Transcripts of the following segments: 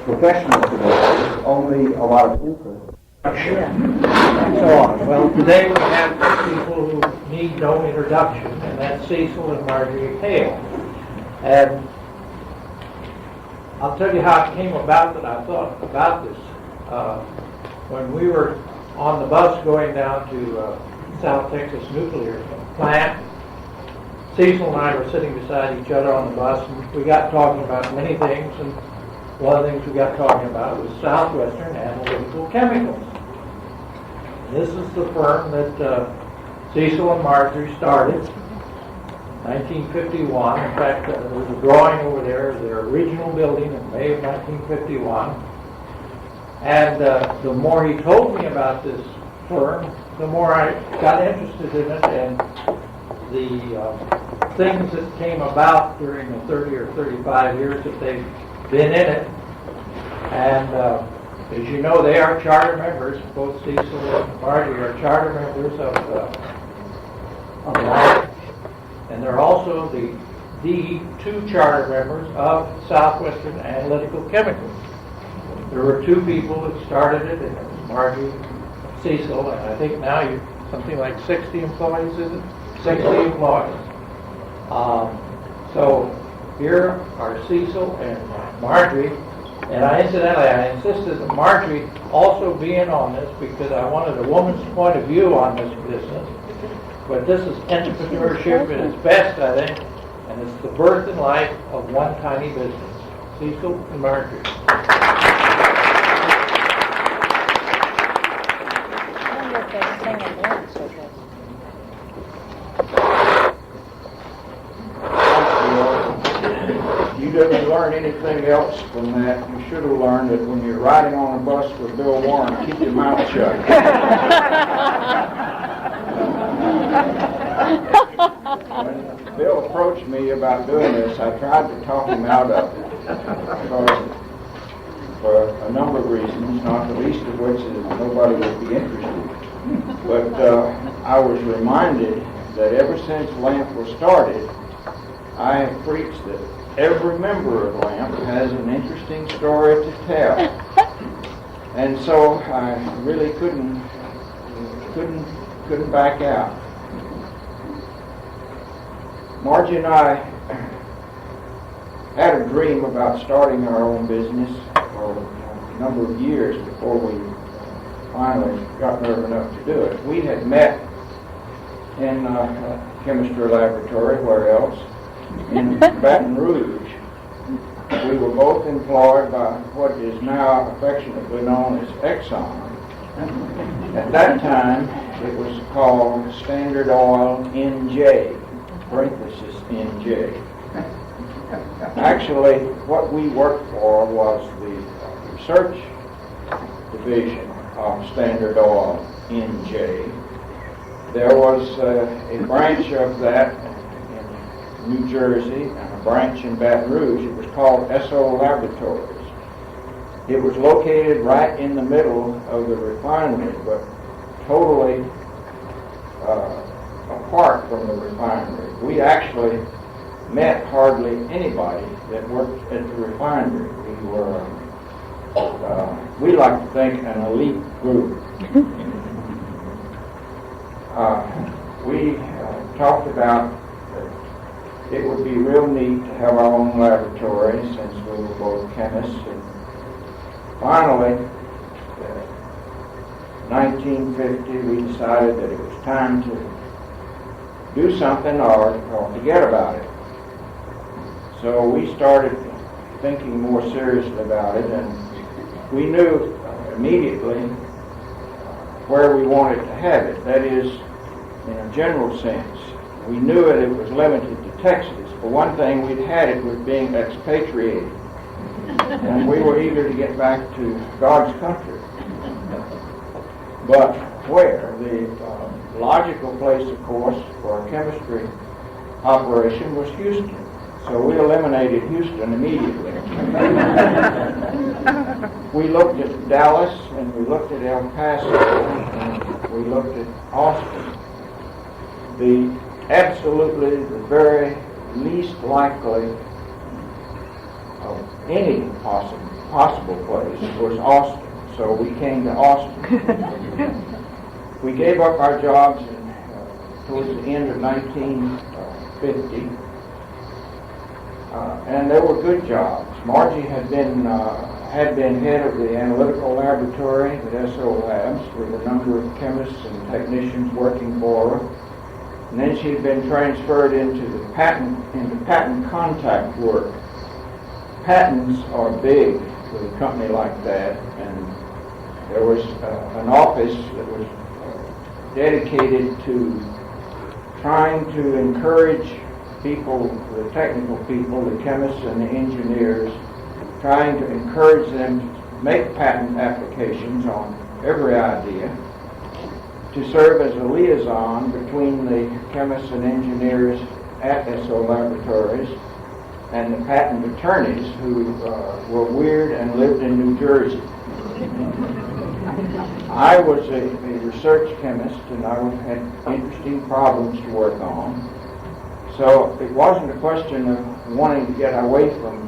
professional today, only a lot of interest. And so on. Well, today we have people who need no introduction, and that's Cecil and Margie Hale. And I'll tell you how it came about that I thought about this. When we were on the bus going down to South Texas Nuclear Plant, Cecil and I were sitting beside each other on the bus, and we got talking about many things, and one of the things we got talking about was Southwestern Analytical Chemicals. This is the firm that Cecil and Margie started in 1951. In fact, there was a drawing over there of their original building in May of 1951. And the more he told me about this firm, the more I got interested in it, and the things that came about during the 30 or 35 years that they've been in it. And as you know, they are charter members. Both Cecil and Margie are charter members of LIFE, and they're also the two charter members of Southwestern Analytical Chemicals. There were two people that started it, and it was Margie, Cecil, and I think now you're something like 60 employees, is it? 60 employees. So here are Cecil and Margie, and I insisted that Margie also be in on this because I wanted a woman's point of view on this business. But this is entrepreneurship at its best, I think, and it's the birth and life of one tiny business. Cecil and Margie. You didn't learn anything else from that. You should have learned that when you're riding on a bus with Bill Warren, keep your mouth shut. When Bill approached me about doing this, I tried to talk him out of it. Because for a number of reasons, not the least of which is nobody would be interested. But I was reminded that ever since LAMP was started, I have preached that every member of LAMP has an interesting story to tell. And so I really couldn't back out. Margie and I had a dream about starting our own business for a number of years before we finally got nerve enough to do it. We had met in a chemistry laboratory, where else? In Baton Rouge. We were both employed by what is now affectionately known as Exxon. At that time, it was called Standard Oil NJ, parenthesis NJ. Actually, what we worked for was the research division of Standard Oil NJ. There was a branch of that in New Jersey and a branch in Baton Rouge. It was called SO Laboratories. It was located right in the middle of the refinery, but totally apart from the refinery. We actually met hardly anybody that worked at the refinery. We were, we like to think, an elite group. We talked about that it would be real neat to have our own laboratory since we were both chemists. And finally, 1950, we decided that it was time to do something or forget about it. So we started thinking more seriously about it, and we knew immediately where we wanted to have it. That is, in a general sense. We knew it was limited to Texas. For one thing, we'd had it with being expatriated, and we were eager to get back to God's country. But where? The logical place, of course, for a chemistry operation was Houston. So we eliminated Houston immediately. We looked at Dallas, and we looked at El Paso, and we looked at Austin. The very least likely any possible place was Austin. So we came to Austin. We gave up our jobs towards the end of 1950, and they were good jobs. Margie had been head of the analytical laboratory at SO Labs with a number of chemists and technicians working for her. And then she had been transferred into patent contact work. Patents are big with a company like that, and there was an office that was dedicated to trying to encourage people, the technical people, the chemists and the engineers, trying to encourage them to make patent applications on every idea, to serve as a liaison between the chemists and engineers at SO Laboratories and the patent attorneys who were weird and lived in New Jersey. I was a research chemist, and I had interesting problems to work on. So it wasn't a question of wanting to get away from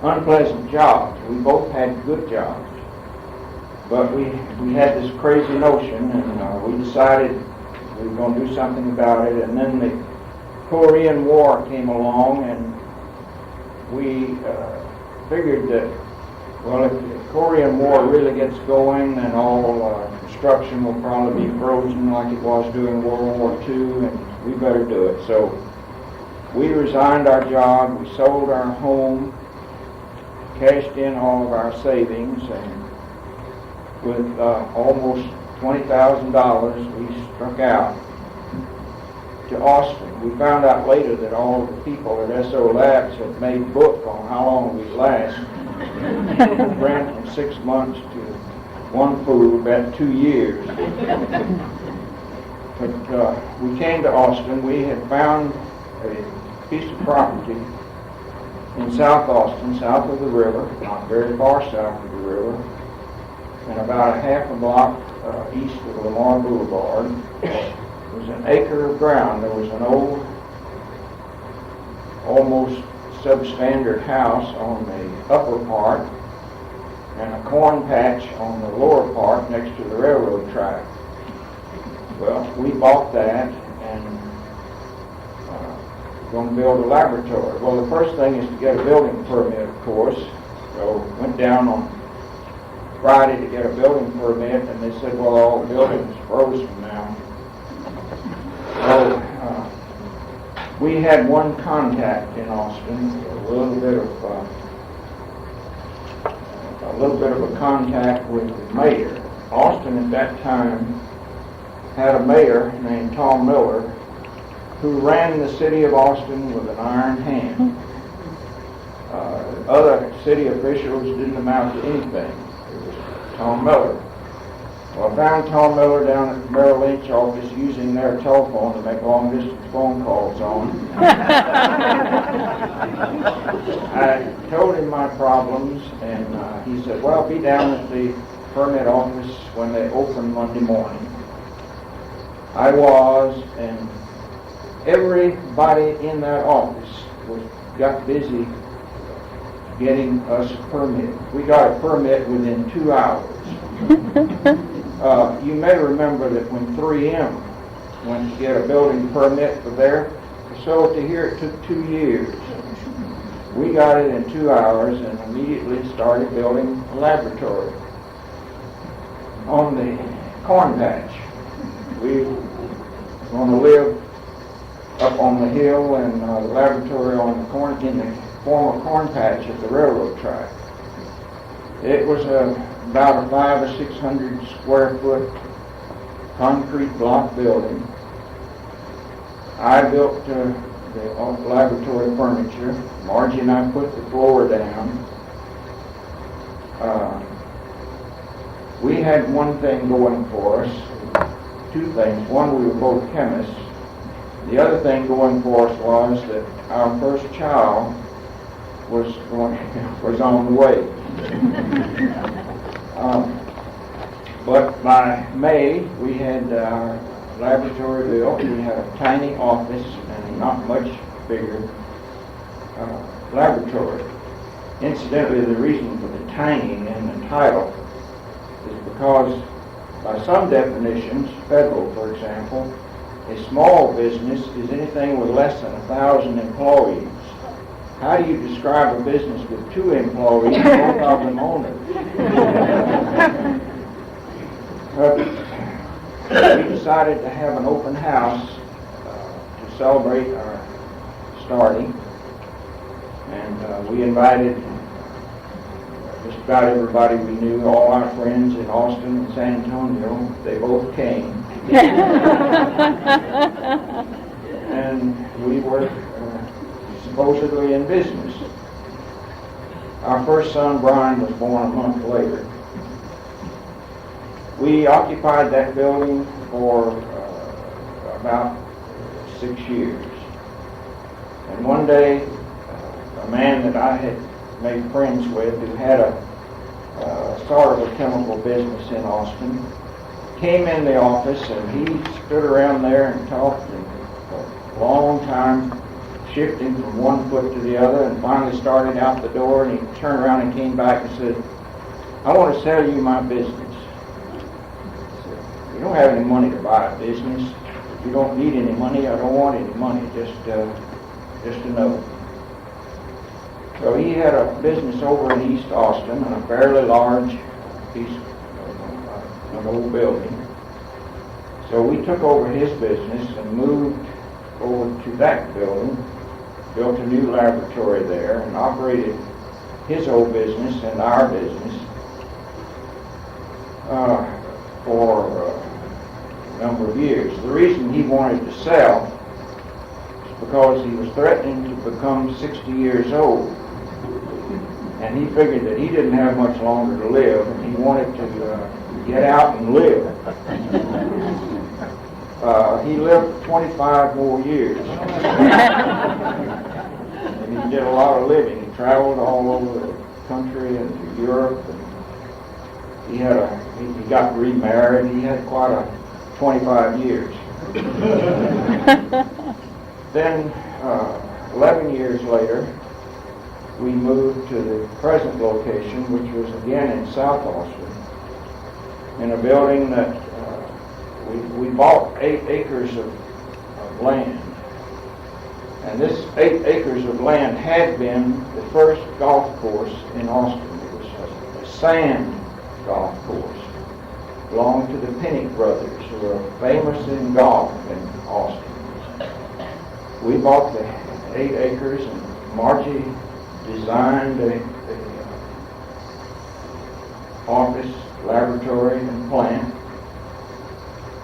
unpleasant jobs. We both had good jobs. But we had this crazy notion, and we decided we were going to do something about it. And then the Korean War came along, and we figured that, well, if the Korean War really gets going, then all construction will probably be frozen like it was during World War II, and we better do it. So we resigned our job, we sold our home, cashed in all of our savings, and with almost $20,000, we struck out to Austin. We found out later that all the people at SO Labs had made book on how long we'd last. Ran from 6 months to one food, about 2 years. But we came to Austin. We had found a piece of property in South Austin, south of the river, not very far south of the river, and about a half a block east of Lamar Boulevard. It was an acre of ground. There was an old, almost substandard house on the upper part and a corn patch on the lower part next to the railroad track. Well, we bought that and going to build a laboratory. Well, the first thing is to get a building permit, of course. So went down on Friday to get a building permit, and they said, well, all the buildings frozen now. So we had one contact in Austin, a little bit of a contact with the mayor. Austin at that time had a mayor named Tom Miller who ran the city of Austin with an iron hand. Other city officials didn't amount to anything. Tom Miller. Well, I found Tom Miller down at the Merrill Lynch office using their telephone to make long-distance phone calls on. I told him my problems, and he said, well, be down at the permit office when they open Monday morning. I was, and everybody in that office got busy getting us a permit. We got a permit within 2 hours. You may remember that when 3M went to get a building permit for their facility here, it took 2 years. We got it in 2 hours and immediately started building a laboratory on the corn patch. We were going to live up on the hill, and the laboratory on the corn, in the former corn patch at the railroad track. It was about a 500 or 600 square foot concrete block building. I built the laboratory furniture. Margie and I put the floor down. We had one thing going for us, two things. One, we were both chemists. The other thing going for us was that our first child was on the way. But by May, we had our laboratory built. We had a tiny office, and not much bigger. laboratory. Incidentally, the reason for the tiny in the title is because by some definitions, federal for example, a small business is anything with less than 1,000 employees. How do you describe a business with 2 employees, both of them owners? We decided to have an open house to celebrate our starting, and we invited just about everybody we knew, all our friends in Austin and San Antonio. They both came. And we were supposedly in business. Our first son, Brian, was born a month later. We occupied that building for about 6 years. And one day, a man that I had made friends with, who had a sort of a chemical business in Austin, came in the office, and he stood around there and talked for a long time, shifting from one foot to the other, and finally started out the door, and he turned around and came back and said, "I want to sell you my business." I said, "You don't have any money to buy a business. If you don't need any money, I don't want any money, just to know." So he had a business over in East Austin, in a fairly large piece of an old building. So we took over his business and moved over to that building, built a new laboratory there, and operated his old business and our business for a number of years. The reason he wanted to sell is because he was threatening to become 60 years old. And he figured that he didn't have much longer to live, and he wanted to get out and live. He lived 25 more years. And he did a lot of living. He traveled all over the country and to Europe. And he got remarried. He had quite a 25 years. Then, 11 years later, we moved to the present location, which was again in South Austin, in a building that we bought 8 acres of land. And this 8 acres of land had been the first golf course in Austin. It was a sand golf course. It belonged to the Pinnock brothers, who were famous in golf in Austin. We bought the 8 acres, and Margie designed a office, laboratory, and plant.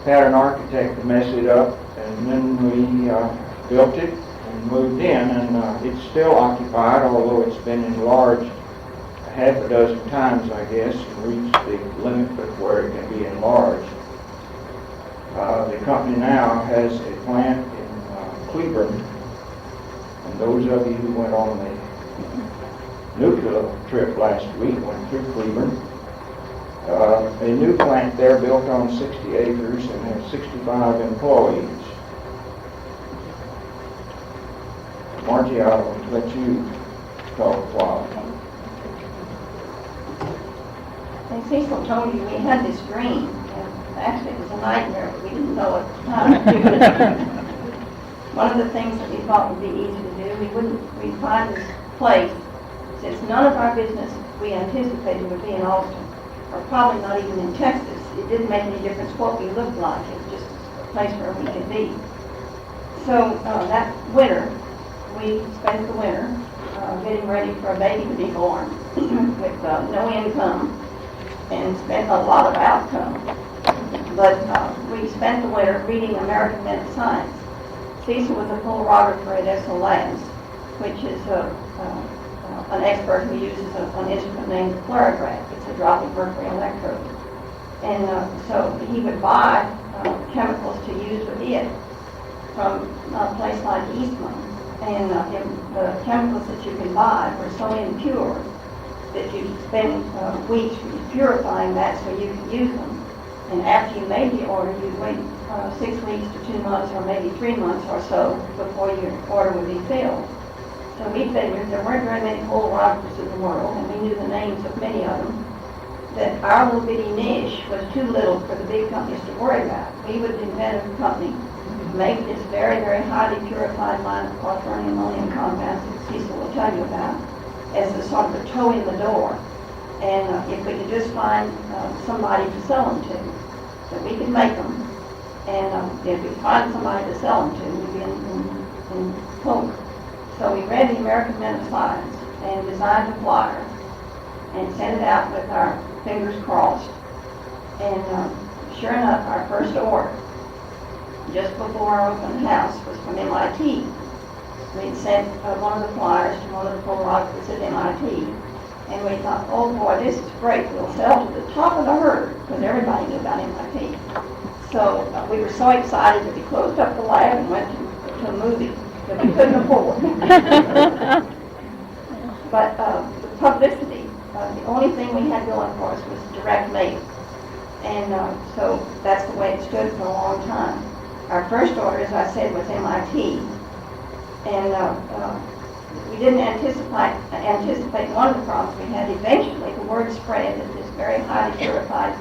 Had an architect to mess it up, and then we built it and moved in, and it's still occupied, although it's been enlarged half a dozen times, I guess, and reached the limit of where it can be enlarged. The company now has a plant in Cleburne, and those of you who went on the nuclear trip last week went through Cleburne. A new plant there built on 60 acres and has 65 employees. Margie, I'll let you talk a while. And Cecil told you we had this dream, and actually it was a nightmare, but we didn't know at the time. One of the things that we thought would be easy to do, we'd find this place, since none of our business we anticipated would be in Austin, or probably not even in Texas. It didn't make any difference what we looked like. It was just a place where we could be. So that winter, we spent the winter getting ready for a baby to be born with no income and spent a lot of outcome. But we spent the winter reading American Men of Science. Cecil was a polyrographer at Cecil Hale, which is an expert who uses an instrument named the fluorograph. It's a drop of mercury electrode. And so he would buy chemicals to use with it from a place like Eastman. And the chemicals that you can buy were so impure that you spend weeks purifying that so you could use them. And after you made the order, you'd wait 6 weeks to 2 months or maybe 3 months or so before your order would be filled. So we figured there weren't very many polarographers in the world, and we knew the names of many of them, that our little bitty niche was too little for the big companies to worry about. We would invent a company, make this very, very highly purified line of quaternary ammonium compounds that Cecil will tell you about, as a sort of a toe in the door. And if we could just find somebody to sell them to, that we could make them. And if we find somebody to sell them to, we'd be in clover. So we read the American Men of Science and designed a flyer and sent it out with our fingers crossed. And sure enough, our first order, just before our open house, was from MIT. We'd sent one of the flyers to one of the polarographers at MIT. And we thought, oh boy, this is great. We'll sell to the top of the herd, because everybody knew about MIT. So we were so excited that we closed up the lab and went to a movie that we couldn't afford. But the publicity, the only thing we had going for us was direct mail. And so that's the way it stood for a long time. Our first order, as I said, was MIT. And we didn't anticipate one of the problems we had. Eventually, the word spread that this very highly purified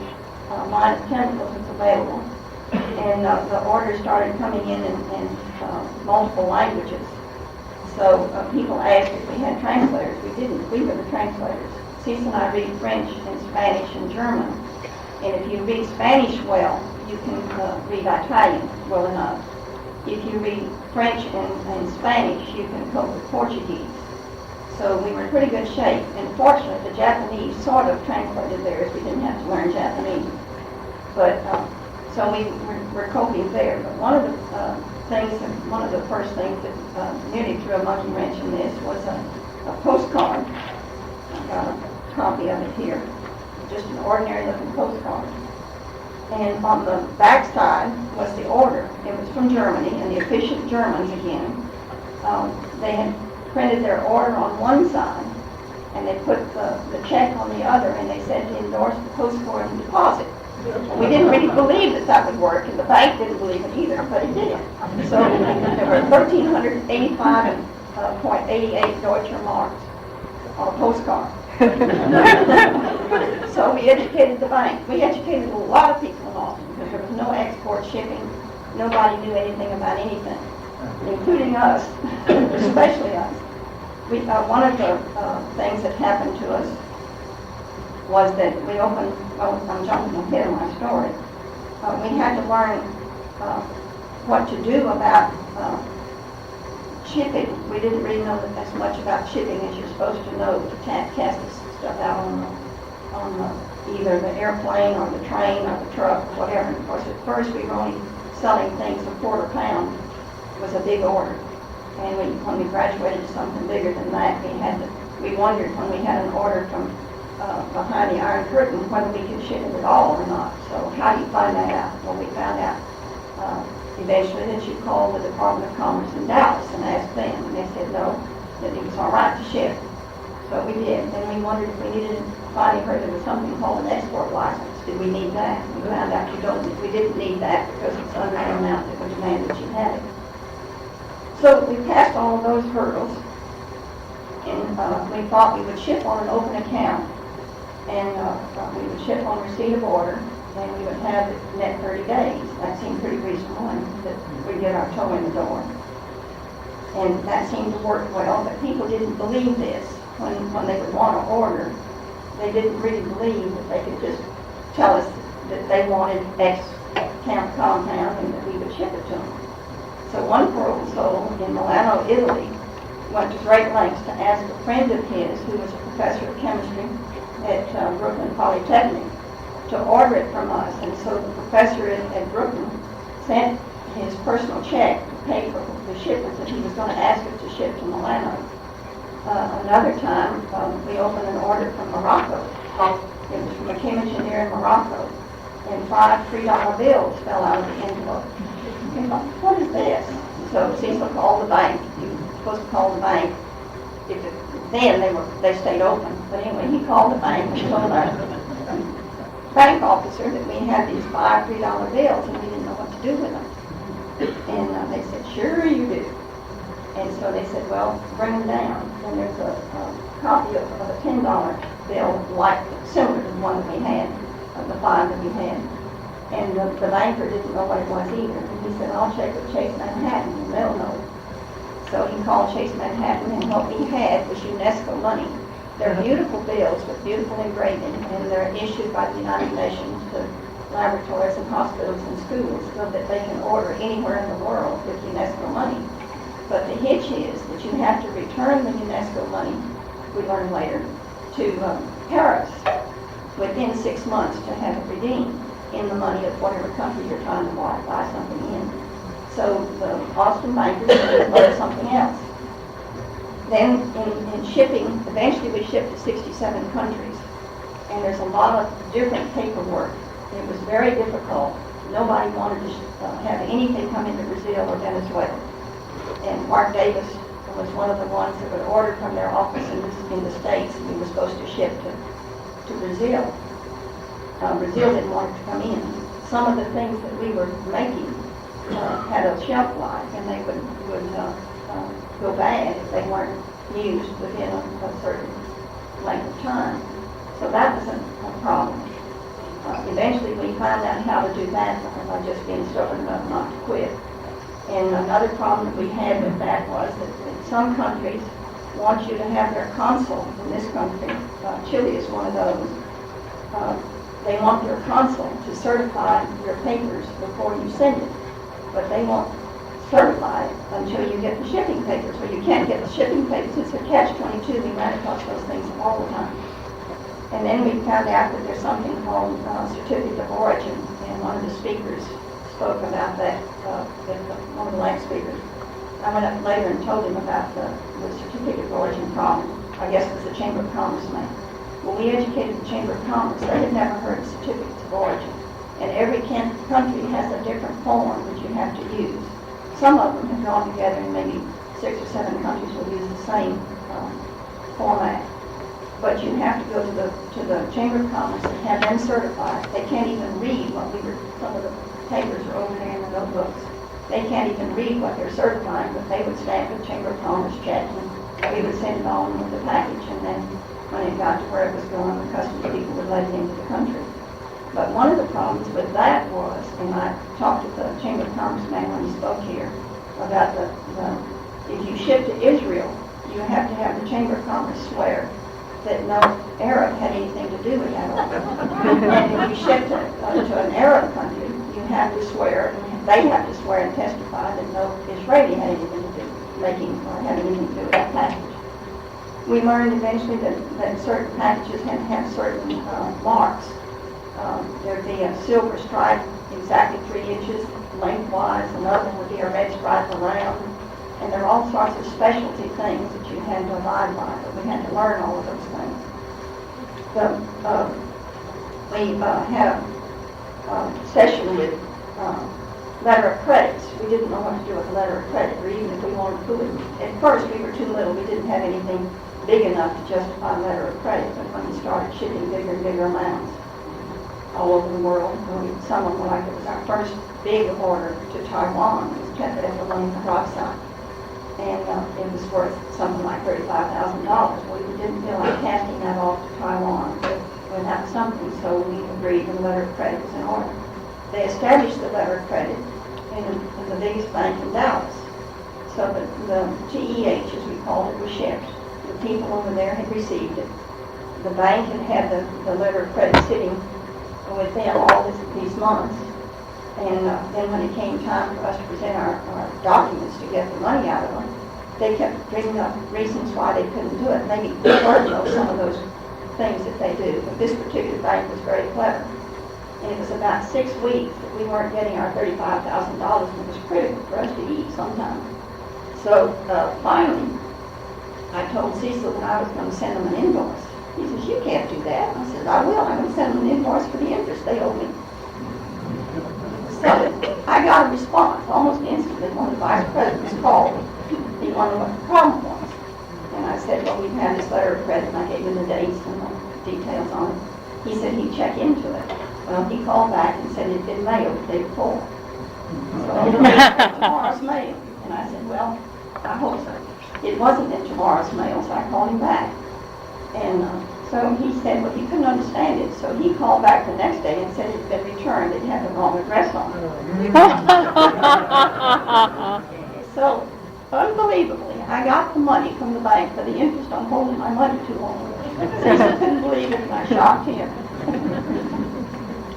line of chemicals is available. And the orders started coming in multiple languages. So people asked if we had translators. We didn't. We were the translators. Cecil and I read French and Spanish and German. And if you read Spanish well, you can read Italian well enough. If you read French and Spanish, you can cope with Portuguese. So we were in pretty good shape. And fortunately, the Japanese sort of translated theirs. We didn't have to learn Japanese. But so we were coping there. But one of the first things that nearly threw a monkey wrench in this was a postcard. I've got a copy of it here. Just an ordinary looking postcard. And on the back side was the order. It was from Germany, and the efficient Germans again. They had printed their order on one side, and they put the check on the other, and they said to endorse the postcard and deposit. We didn't really believe that would work, and the bank didn't believe it either, but it did. So there were 1,385.88 Deutsche Marks on a postcard. So we educated the bank. We educated a lot of people in Austin because there was no export shipping. Nobody knew anything about anything, including us, especially us. One of the things that happened to us was that we opened, well, I'm jumping ahead of my story. We had to learn what to do about shipping. We didn't really know as much about shipping as you're supposed to know to cast this stuff out on either the airplane or the train or the truck or whatever. And of course, at first we were only selling things a quarter pound. It was a big order. And when we graduated to something bigger than that, we wondered when we had an order from behind the Iron Curtain whether we could ship it at all or not. So how do you find that out? Well, we found out eventually that you called the Department of Commerce in Dallas and asked them, and they said no, that it was all right to ship. So we did. Then we wondered if we needed, finally heard there was something called an export license. Did we need that? We found out we didn't need that because it's under the amount that was demanded that you had it. So we passed all of those hurdles, and we thought we would ship on an open account, and we would ship on receipt of order, and we would have it net 30 days. That seemed pretty reasonable, and that we'd get our toe in the door. And that seemed to work well, but people didn't believe this. When they would want to order, they didn't really believe that they could just tell us that they wanted X compound and that we would ship it to them. So one poor old soul in Milano, Italy, went to great lengths to ask a friend of his, who was a professor of chemistry at Brooklyn Polytechnic, to order it from us. And so the professor at Brooklyn sent his personal check to pay for the shipment that he was going to ask us to ship to Milano. Another time, we opened an order from Morocco. It was from a chemengineer in Morocco, and 5 $3 bills fell out of the envelope. We thought, what is this? So Cecil called the bank. He was supposed to call the bank. Then they stayed open. But anyway, he called the bank and told our bank officer that we had these 5 $3 bills and we didn't know what to do with them. And they said, sure you do. And so they said, well, bring them down. And there's a copy of a $10 bill, like similar to the one that we had, of the 5 that we had. And the banker didn't know what it was either. And he said, I'll check with Chase Manhattan, and they'll know. So he called Chase Manhattan, and what we had was UNESCO money. They're beautiful bills with beautiful engraving, and they're issued by the United Nations to laboratories and hospitals and schools so that they can order anywhere in the world with UNESCO money. But the hitch is that you have to return the UNESCO money, we learned later, to Paris within 6 months to have it redeemed in the money of whatever country you're trying to buy something in. So the Austin bankers learned something else. Then in shipping, eventually we shipped to 67 countries. And there's a lot of different paperwork. It was very difficult. Nobody wanted to have anything come into Brazil or Venezuela. And Mark Davis was one of the ones that would order from their office in the States, and we were supposed to ship to Brazil. Brazil didn't want it to come in. Some of the things that we were making had a shelf life, and they would go bad if they weren't used within a certain length of time. So that was a problem. Eventually we found out how to do that by just being stubborn enough not to quit. And another problem that we had with that was that some countries want you to have their consul in this country. Chile is one of those. They want their consul to certify your papers before you send it. But they won't certify it until you get the shipping papers. Well, you can't get the shipping papers. It's a catch-22. We ran across those things all the time. And then we found out that there's something called certificate of origin, and one of the speakers spoke about that, one of the last speakers. I went up later and told him about the certificate of origin problem. I guess it was the Chamber of Commerce man. Well, we educated the Chamber of Commerce. They had never heard of certificates of origin. And every country has a different form that you have to use. Some of them have gone together, and maybe 6 or 7 countries will use the same format. But you have to go to the Chamber of Commerce and have them certified. They can't even read some of the papers are over there in the notebooks. They can't even read what they're certifying, but they would stamp the Chamber of Commerce check, and we would send it on with the package, and then when it got to where it was going, the customs people would let it into the country. But one of the problems with that was, and I talked to the Chamber of Commerce man when he spoke here, about if you ship to Israel, you have to have the Chamber of Commerce swear that no Arab had anything to do with that order. And if you ship to an Arab country, you have to swear, they have to swear and testify that no Israeli had anything to do making or having anything to do with that package. We learned eventually that certain packages had to have certain marks. There'd be a silver stripe exactly 3 inches lengthwise, another one would be a red stripe around, and there are all sorts of specialty things that you had to abide by, but we had to learn all of those things. We had a session with letter of credits. We didn't know what to do with a letter of credit, or even if we wanted to do it. At first we were too little, we didn't have anything big enough to justify a letter of credit, but when we started shipping bigger and bigger amounts all over the world, some of them, like it was our first big order to Taiwan, it was kept at the Lane Peroxide, and it was worth something like $35,000. Well, we didn't feel like casting that off to Taiwan without something, so we agreed the letter of credit was in order. They established the letter of credit in the biggest bank in Dallas. So the TEH, as we called it, was shipped. The people over there had received it. The bank had the letter of credit sitting with them all these months. And then when it came time for us to present our documents to get the money out of them, they kept bringing up reasons why they couldn't do it. Maybe they weren't some of those things that they do. But this particular bank was very clever. And it was about 6 weeks that we weren't getting our $35,000, and it was critical for us to eat sometime. So finally, I told Cecil that I was going to send them an invoice. He says, "You can't do that." I said, "I will. I'm going to send them an invoice for the interest they owe me." So I got a response almost instantly. One of the vice presidents called. He wondered what the problem was. And I said, "Well, we've had this letter of credit," and I gave him the dates and the details on it. He said he'd check into it. Well, he called back and said it'd been mailed the day before. So it'll be tomorrow's mail. And I said, "Well, I hope so. It wasn't in tomorrow's mail, so I called him back. And so he said, well, he couldn't understand it. So he called back the next day and said it had been returned. It had the wrong address on it. So, unbelievably, I got the money from the bank for the interest on holding my money too long. Cecil couldn't believe it, and I shocked him.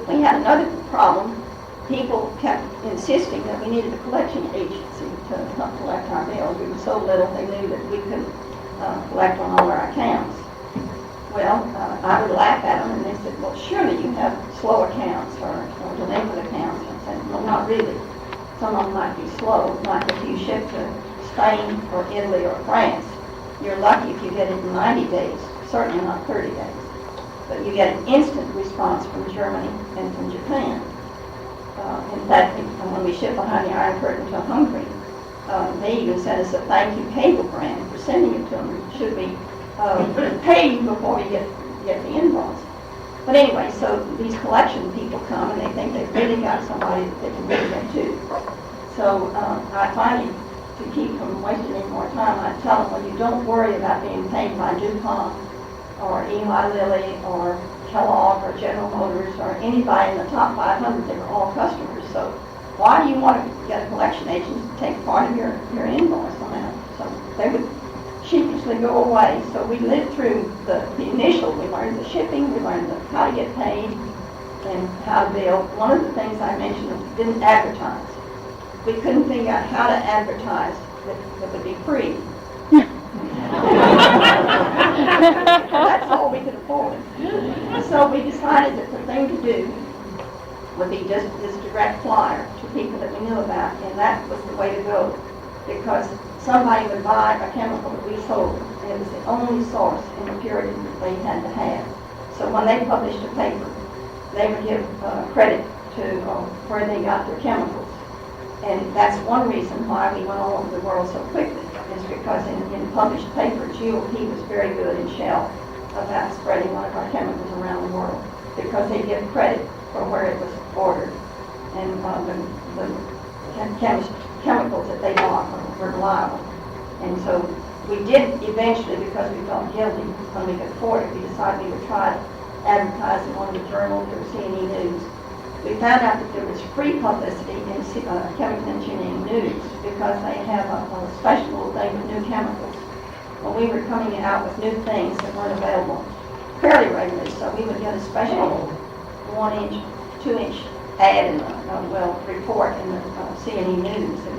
We had another problem. People kept insisting that we needed a collection agency to help collect our bills. We were so little, they knew that we couldn't collect on all our accounts. Well, I would laugh at them, and they said, well, surely you have slow accounts or delinquent accounts. I said, well, not really. Some of them might be slow, like if you ship to Spain or Italy or France. You're lucky if you get it in 90 days, certainly not 30 days. But you get an instant response from Germany and from Japan. In fact, when we ship behind the Iron Curtain to Hungary, they even sent us a thank you cablegram for sending it to them. It should be paid before we get the invoice. But anyway, so these collection people come and they think they've really got somebody that they can really get to. So I finally, to keep from wasting any more time, I tell them, well, you don't worry about being paid by DuPont or Eli Lilly or Kellogg or General Motors or anybody in the top 500. They were all customers. So why do you want to get a collection agent to take part of your invoice amount? So they would sheepishly go away. So we lived through the initial. We learned the shipping, we learned how to get paid and how to bill. One of the things I mentioned was we didn't advertise. We couldn't figure out how to advertise that would be free. That's all we could afford. So we decided that the thing to do would be just this direct flyer to people that we knew about, and that was the way to go, because somebody would buy a chemical that we sold, and it was the only source in the purity that they had to have. So when they published a paper, they would give credit to where they got their chemicals. And that's one reason why we went all over the world so quickly, is because in published papers, UOP was very good in Shell about spreading one of our chemicals around the world, because they give credit for where it was ordered. And the chemicals that they bought were reliable. And so we did eventually, because we felt guilty when we could afford it, we decided we would try to advertise in one of the journals or CNE News. We found out that there was free publicity in Chemical Engineering News, because they have a special little thing with new chemicals. Well, we were coming out with new things that weren't available fairly regularly, so we would get a special 1-inch, 2-inch ad in the report in the CNE News that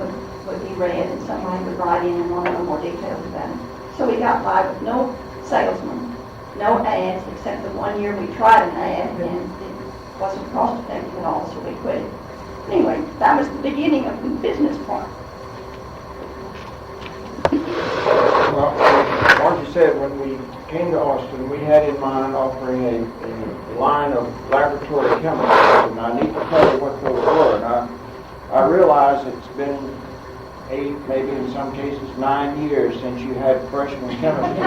would be read, and somebody would write in and want to know more details about it. So we got by with no salesman, no ads, except the one year we tried an ad, and it wasn't cost effective at all, so we quit it. Anyway, that was the beginning of the business part. Well, Margie said when we came to Austin, we had in mind offering a line of laboratory chemicals, and I need to tell you what those were. And I realize it's been 8, maybe in some cases 9 years since you had freshman chemistry.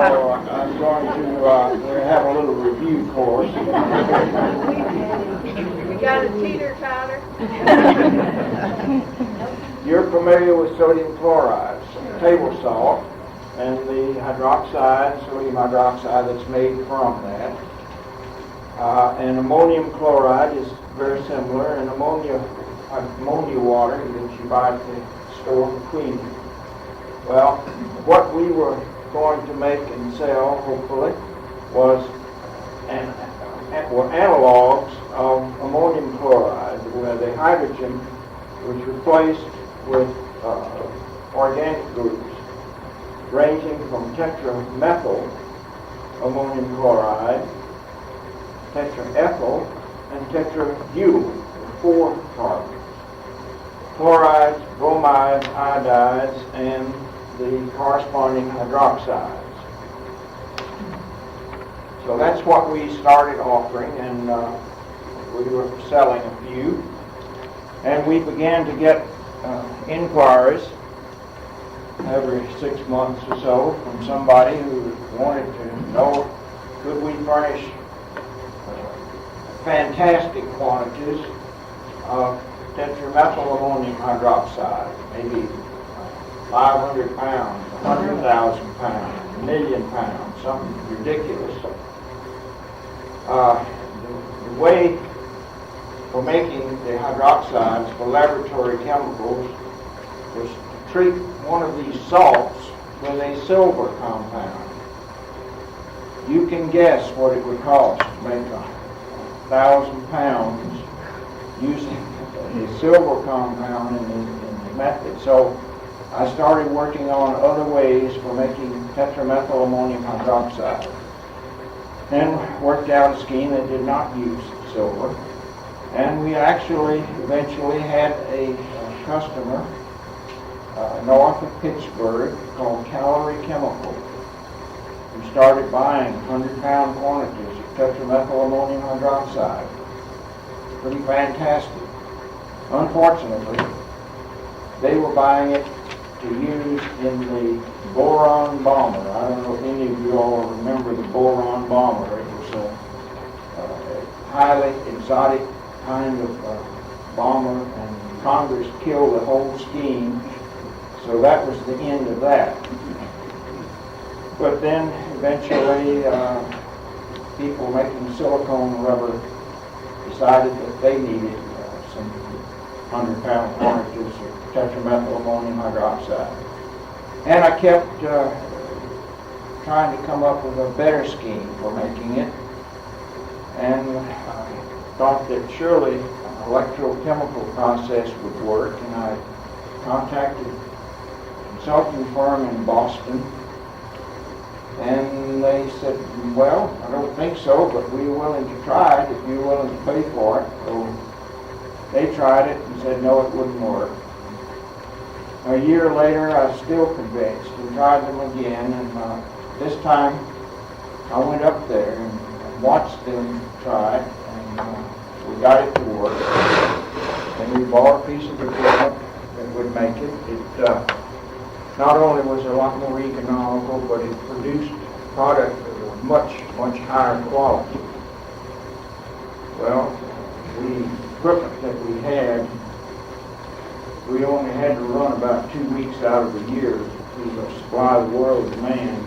So I'm going to have a little review course. We got a teeter-totter. You're familiar with sodium chloride, table salt, and the hydroxide, sodium hydroxide that's made from that. And ammonium chloride is very similar, and ammonia water that you buy at the store for cleaning. Well, what we were going to make and sell, hopefully, was were analogs of ammonium chloride, where the hydrogen was replaced with organic groups ranging from tetramethyl ammonium chloride, tetraethyl, and tetrabutyl, 4 carbons. Chlorides, bromides, iodides, and the corresponding hydroxides. So that's what we started offering, and we were selling a few. And we began to get inquiries every 6 months or so from somebody who wanted to know, could we furnish fantastic quantities of tetramethyl ammonium hydroxide, maybe 500 pounds, 100,000 pounds, 1,000,000 pounds, something ridiculous. The way for making the hydroxides for laboratory chemicals was to treat one of these salts with a silver compound. You can guess what it would cost to make 1,000 pounds using a silver compound in the method. So I started working on other ways for making tetramethyl ammonium hydroxide, and worked out a scheme that did not use silver. And we actually eventually had a customer north of Pittsburgh called Calorie Chemical, who started buying 100-pound quantities of tetramethyl ammonium hydroxide. Pretty fantastic. Unfortunately, they were buying it to use in the boron bomber. I don't know if any of you all remember the boron bomber. It was a highly exotic kind of bomber, and Congress killed the whole scheme, so that was the end of that. But then eventually people making silicone rubber decided that they needed some 100-pound quantities of tetramethyl ammonium hydroxide. And I kept trying to come up with a better scheme for making it, and thought that surely an electrochemical process would work, and I contacted a consulting firm in Boston, and they said, well, I don't think so, but we're willing to try it if you're willing to pay for it. So they tried it and said, no, it wouldn't work. A year later, I was still convinced and tried them again, and this time I went up there and watched them try it, and we got it to work. And we bought a piece of equipment that would make it. It not only was a lot more economical, but it produced a product of much, much higher quality. Well, the equipment that we had, we only had to run about 2 weeks out of the year to supply the world with man.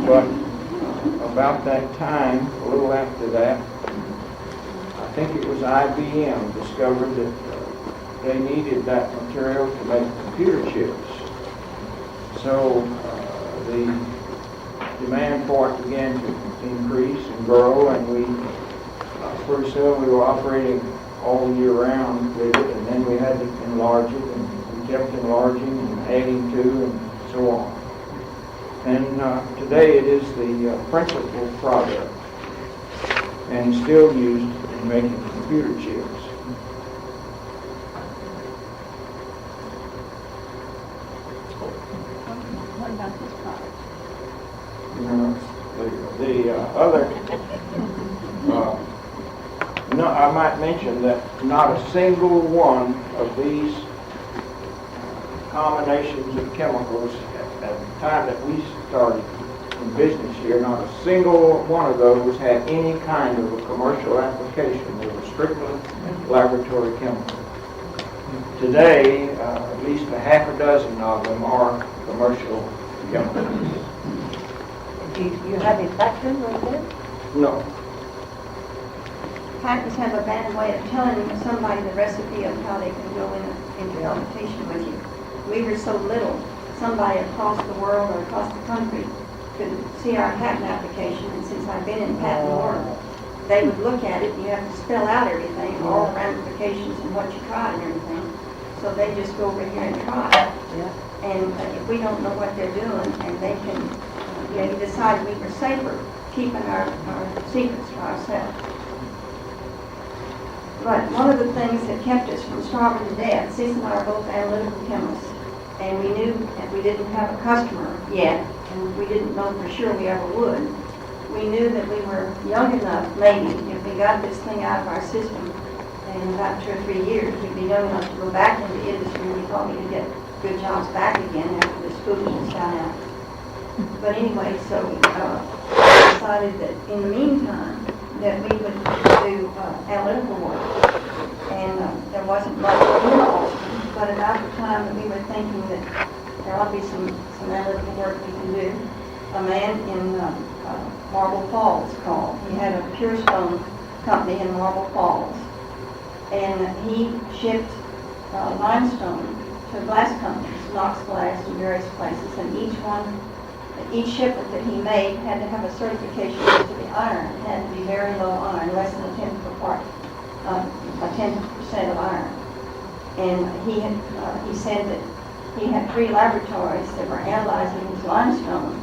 But about that time, a little after that, I think it was IBM discovered that they needed that material to make computer chips. So the demand for it began to increase and grow, and we pretty soon we were operating all year round with it, and then we had to enlarge it, and we kept enlarging and adding to, and so on. And today it is the principal product, and still used in making computer chips. What about this product? The other, no, I might mention that not a single one of these combinations of chemicals at the time that we started in business here, not a single one of those had any kind of a commercial application. They were strictly laboratory chemicals. Today, at least a half a dozen of them are commercial chemicals. Do you have a factory right there? No. Patents have a bad way of telling somebody the recipe of how they can go into competition with you. We were so little, somebody across the world or across the country could see our patent application, and since I've been in patent work, they would look at it, and you have to spell out everything, all the ramifications and what you tried and everything. So they just go over here and try. Yeah. And if we don't know what they're doing, and they can, we decided we were safer keeping our secrets to ourselves. But one of the things that kept us from starving to death, Cecil and I are both analytical chemists, and we knew that we didn't have a customer yet, and we didn't know for sure we ever would. We knew that we were young enough, maybe, if we got this thing out of our system in about 2 or 3 years, we'd be young enough to go back into the industry. We thought we could get good jobs back again after this foolishness got out. But anyway, so we decided that in the meantime, that we would do analytical work. and there wasn't much in Austin, but about the time that we were thinking that there ought to be some analytical work we can do, a man in Marble Falls called. He had a pure stone company in Marble Falls, and he shipped limestone to glass companies, Knox Glass, to various places, and each shipment that he made had to have a certification as to the iron. It had to be very low iron, less than a tenth of a part, a 10% of iron. And he said that he had 3 laboratories that were analyzing his limestone,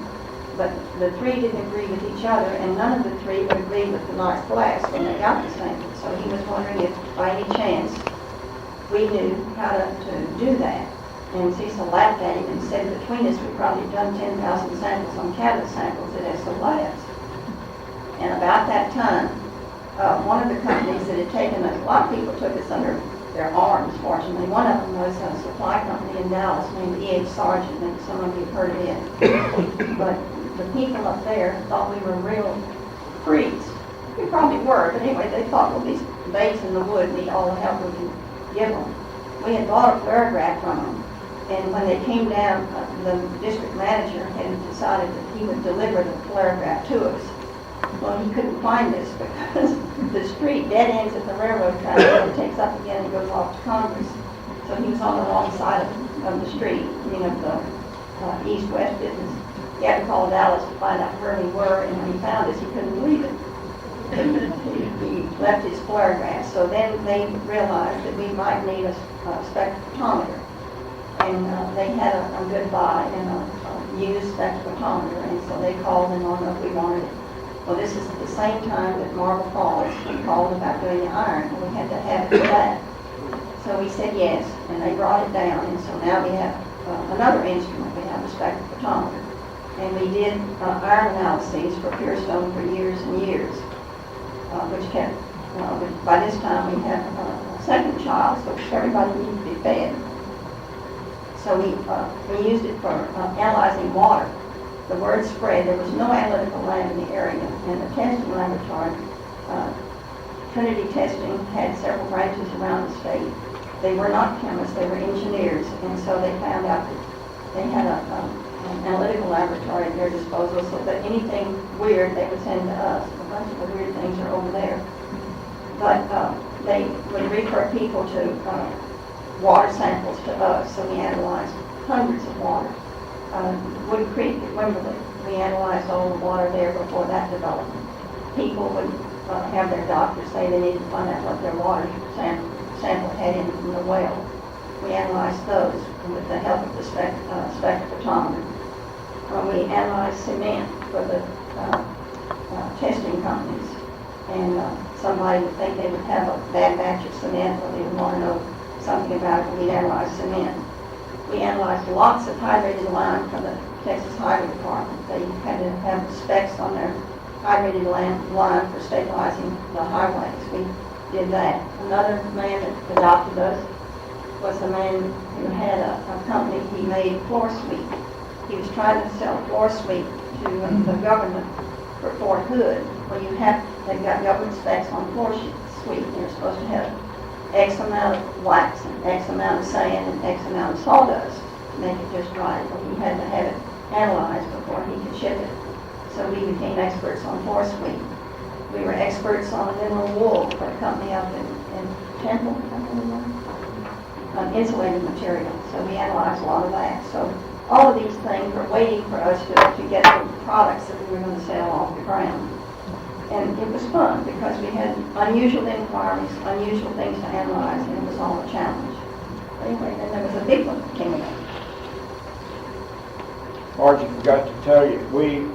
but the 3 didn't agree with each other, and none of the 3 would agree with the Knox Glass when they got the sample. So he was wondering if, by any chance, we knew how to do that. And Cecil laughed at him and said, between us, we probably done 10,000 samples on cabinet samples at Cecil Labs. And about that time, one of the companies that had taken us, a lot of people took us under their arms, fortunately. One of them was a supply company in Dallas named E.H. Sargent, and some of you have heard of it. But the people up there thought we were real freaks. We probably were, but anyway, they thought, well, these babes in the wood need all the help we can give them. We had bought a paragraph from them, and when they came down, the district manager had decided that he would deliver the paragraph to us. Well, he couldn't find us because the street dead ends at the railroad track and it takes up again and goes off to Congress. So he was on the wrong side of the street, the east-west business. He had to call Dallas to find out where we were, and when he found us, he couldn't believe it. He left his paragraph. So then they realized that we might need a spectrophotometer. And they had a good buy in a used spectrophotometer, and so they called and wanted if we wanted it. Well, this is at the same time that Marble Falls called about doing the iron, and we had to have it for that. So we said yes, and they brought it down, and so now we have another instrument. We have a spectrophotometer. And we did iron analyses for pure stone for years and years, which kept, by this time we had a second child, so everybody needed to be fed. So we used it for analyzing water. The word spread. There was no analytical lab in the area, and the testing laboratory, Trinity Testing, had several branches around the state. They were not chemists, they were engineers, and so they found out that they had an analytical laboratory at their disposal, so that anything weird they would send to us. A bunch of the weird things are over there. But they would refer people to water samples to us, so we analyzed hundreds of water. Wood Creek at Wimberley, we analyzed all the water there before that development. People would have their doctors say they needed to find out what their water sample had in from the well. We analyzed those with the help of the spectrophotometer. We analyzed cement for the testing companies, and somebody would think they would have a bad batch of cement, or they would want to know something about it. We'd analyze cement. We analyzed lots of hydrated lime from the Texas Highway Department. They had to have specs on their hydrated lime for stabilizing the highways. We did that. Another man that adopted us was a man who had a company. He made floor sweep. He was trying to sell floor sweep to the government for Fort Hood. Well, they've got government specs on floor sweep. They're supposed to have X amount of wax and X amount of sand and X amount of sawdust to make it just right. Well, he had to have it analyzed before he could ship it. So we became experts on floor sweep. We were experts on mineral wool for a company up in Temple, on insulating material. So we analyzed a lot of that. So all of these things were waiting for us to get the products that we were going to sell off the ground. And it was fun because we had unusual inquiries, unusual things to analyze, and it was all a challenge. But anyway, then there was a big one that came along. Margie forgot to tell you, we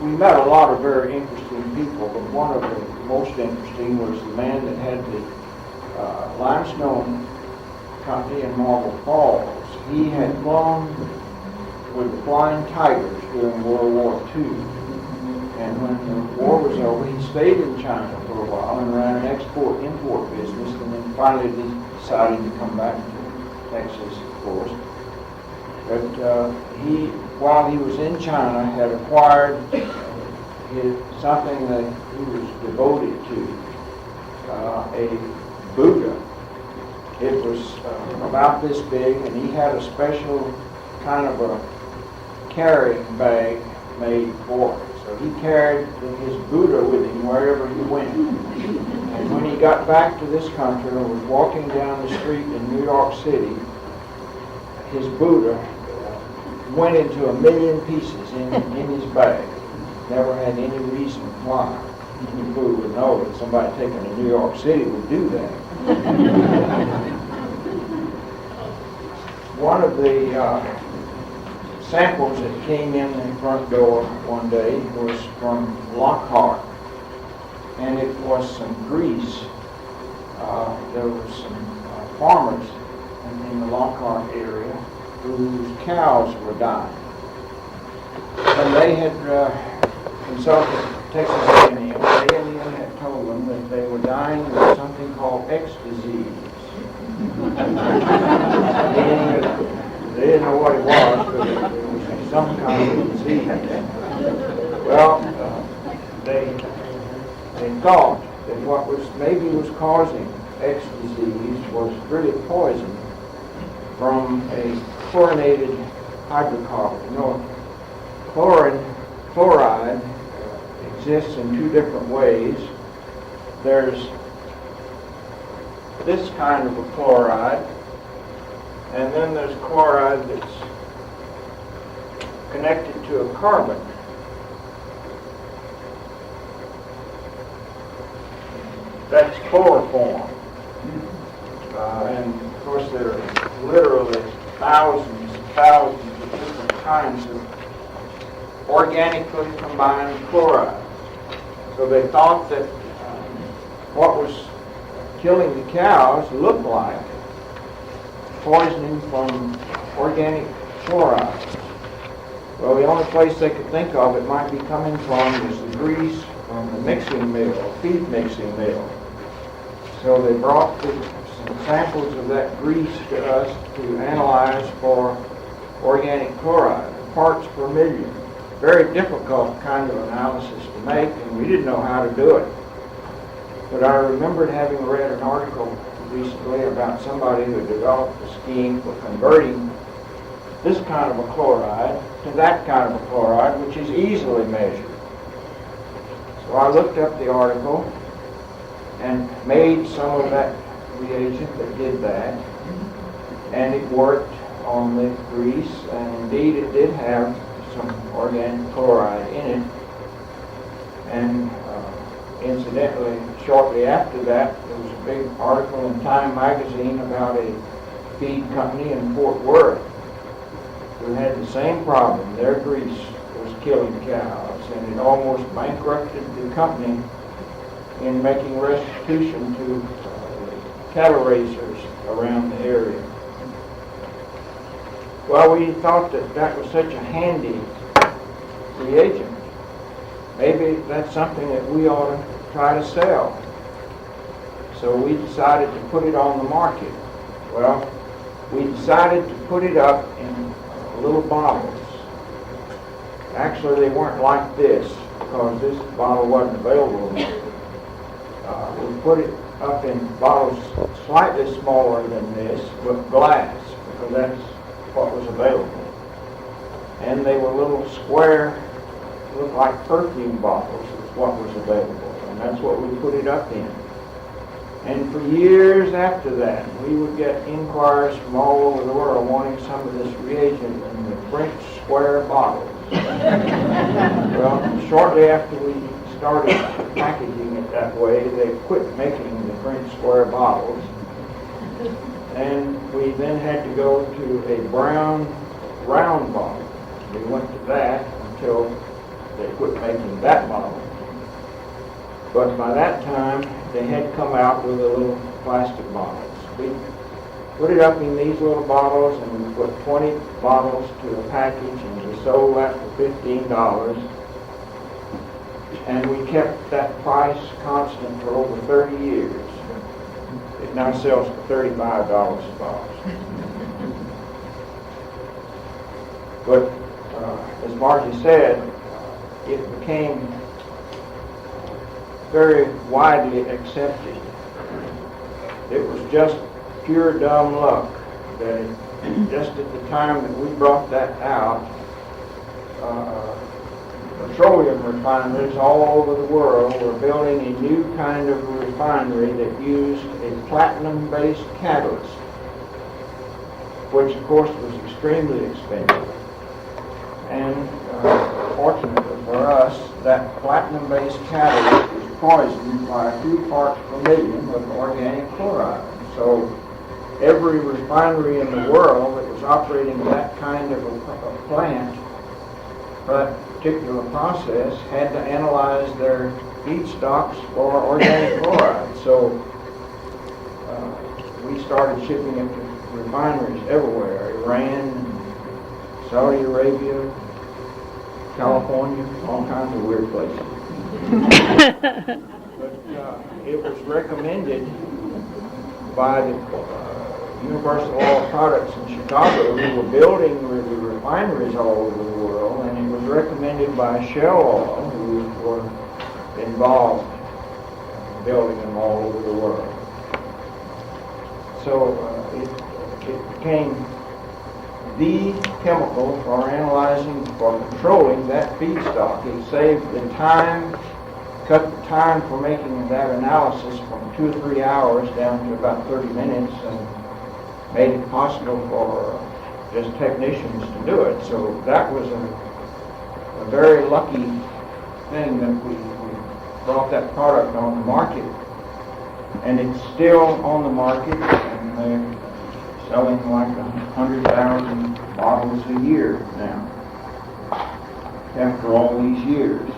met a lot of very interesting people, but one of the most interesting was the man that had the limestone company in Marble Falls. He had flown with the Flying Tigers during World War II. And when the war was over, he stayed in China for a while and ran an export-import business, and then finally decided to come back to Texas, of course. But while he was in China, had acquired something that he was devoted to, a Buddha It was about this big, and he had a special kind of a carrying bag made for it. So he carried his Buddha with him wherever he went. And when he got back to this country and was walking down the street in New York City, his Buddha went into a million pieces in his bag. Never had any reason why. Any fool would know that somebody taken to New York City would do that. One of the samples that came in the front door one day was from Lockhart, and it was some grease. There were some farmers in the Lockhart area whose cows were dying, and they had consulted Texas A&M. The A&M had told them that they were dying of something called X disease. They didn't know what it was, but it was some kind of disease. Well, they thought that what maybe was causing X disease was really poison from a chlorinated hydrocarbon. You know, chloride exists in two different ways. There's this kind of a chloride, and then there's chloride that's connected to a carbon. That's chloroform. And of course there are literally thousands and thousands of different kinds of organically combined chloride. So they thought that what was killing the cows looked like poisoning from organic chloride. Well, the only place they could think of it might be coming from was the grease from the mixing mill, feed mixing mill. So they brought some samples of that grease to us to analyze for organic chloride, parts per million. Very difficult kind of analysis to make, and we didn't know how to do it. But I remembered having read an article recently about somebody who developed a scheme for converting this kind of a chloride to that kind of a chloride, which is easily measured. So I looked up the article and made some of that reagent that did that, and it worked on the grease, and indeed it did have some organic chloride in it. And incidentally, shortly after that, there was a big article in Time magazine about a feed company in Fort Worth who had the same problem. Their grease was killing cows, and it almost bankrupted the company in making restitution to cattle raisers around the area. Well, we thought that that was such a handy reagent. Maybe that's something that we ought to try to sell. So we decided to put it on the market. Well, we decided to put it up in little bottles. Actually, they weren't like this because this bottle wasn't available. We put it up in bottles slightly smaller than this, but glass, because that's what was available. And they were little square, looked like perfume bottles is what was available, and that's what we put it up in. And for years after that, we would get inquiries from all over the world wanting some of this reagent in the French square bottles. Well, shortly after we started packaging it that way, they quit making the French square bottles. And we then had to go to a brown round bottle. We went to that until they quit making that bottle. But by that time, they had come out with the little plastic bottles. We put it up in these little bottles, and we put 20 bottles to a package, and we sold that for $15. And we kept that price constant for over 30 years. It now sells for $35 a bottle. But as Margie said, it became very widely accepted. It was just pure dumb luck that just at the time that we brought that out, petroleum refineries all over the world were building a new kind of refinery that used a platinum-based catalyst, which of course was extremely expensive. And fortunately for us, that platinum-based catalyst was poisoned by a few parts per million with organic chloride. So every refinery in the world that was operating that kind of a plant, that particular process, had to analyze their feedstocks for organic chloride. So we started shipping it to refineries everywhere, Iran, Saudi Arabia, California, all kinds of weird places. But it was recommended by the Universal Oil Products in Chicago, who were building the refineries all over the world, and it was recommended by Shell Oil, who were involved in building them all over the world. So it became the chemical for analyzing, for controlling that feedstock. It saved the time, cut the time for making that analysis from 2 or 3 hours down to about 30 minutes, and made it possible for just technicians to do it. So that was a very lucky thing that we brought that product on the market, and it's still on the market, and they're selling like 100,000 bottles a year now, after all these years.